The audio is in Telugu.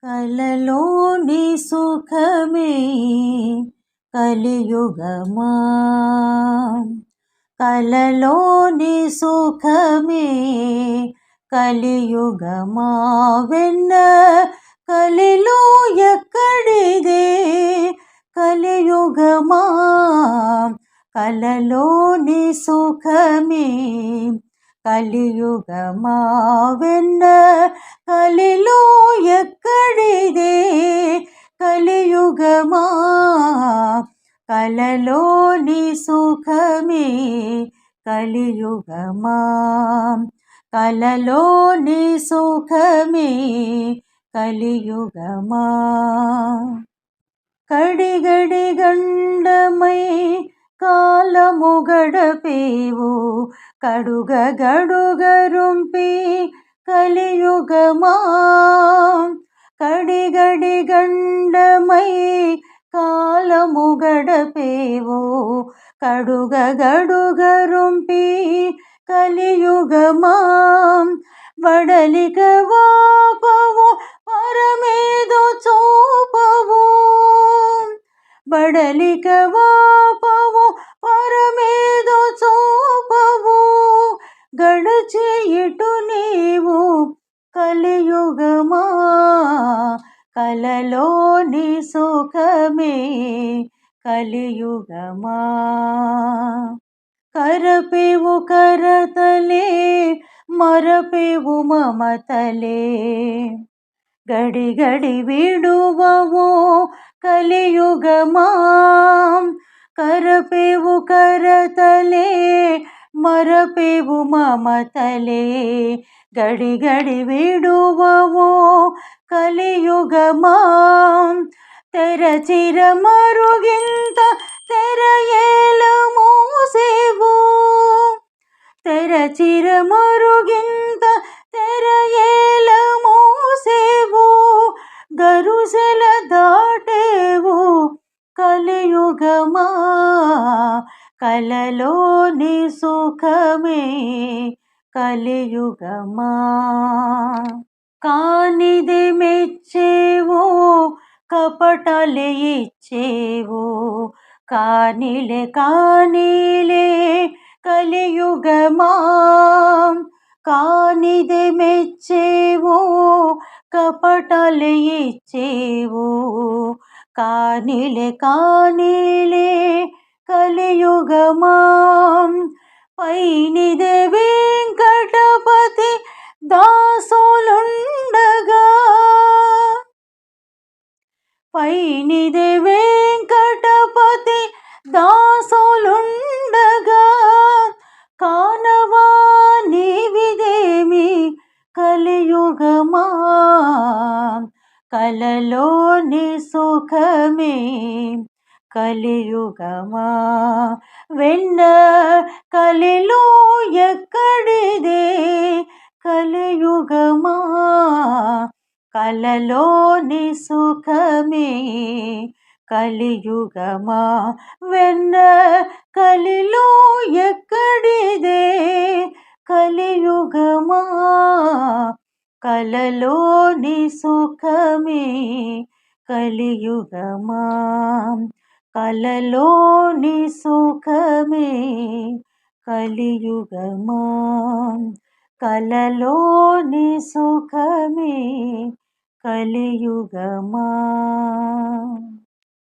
కలలోని సుఖమే కలియుగమా, కలలోని సుఖమే కలియుగమా, వెన్న కలిలో ఎక్కడిదే కలియుగమా, కలలోని సుఖమే కలియుగమా, వెన్న కలిలో ఎక్కడిదే కలియుగమా, కలలోని సుఖమే కలియుగమా, కలలోని సుఖమే కలియుగమా. కడిగడి గండమై కాలము గడపేవు, కడుగ గడుగరుంపి కలియుగమా, కడిగడి గండమై కాలము గడపేవు, కడుగ గడుగరుంపి కలియుగమా, వడలిక వాపవు పరమేదో చూపవు, బడలిక వాపవు పరమేదో చూపవు, గడచి ఇటు నీవు కలియుగమా, కలలోని సుఖమే కలియుగమా. కరపెవు కరతలే మరపెవు మమతలే, గడి గడి విడువవో కలియుగమా, కరపెవు కరతలే మరపెవు మమతలే, గడి గడి విడువవో కలియుగమా, తెరచిర మరుగింత తెరయేల మోసేవు, తెరచిర మరుగింత తెరయేల మోసేవు, గరుసెల దాటేవు కలియుగమా, కలలోని సుఖమే కలియుగమా. కానిది మెచ్చేవో కపటలే ఇచ్చేవో, కానిలే కానిలే కలియుగమా, కానిది మెచ్చేవో కపటలే ఇచ్చేవో, కానిలే కానిలే కలియుగమా, పైనిదే వెంకటపతి దాసులుండగా, పైనిదే వెంకటపతి దాసులుండగా, కానవా నీవిదేమి కలియుగమా, కలలోని సుఖమే కలియుగమా, వెన్న కలిలో ఎక్కడిదే కలియుగమా, కలలోని సుఖమే కలియుగమా, వెన్న కలిలో ఎక్కడిదే కలియుగమా, కలలోని సుఖమే కలియుగమా, కలలోని సుఖమే కలియుగమా, కలలోని సుఖమే కలియుగమా.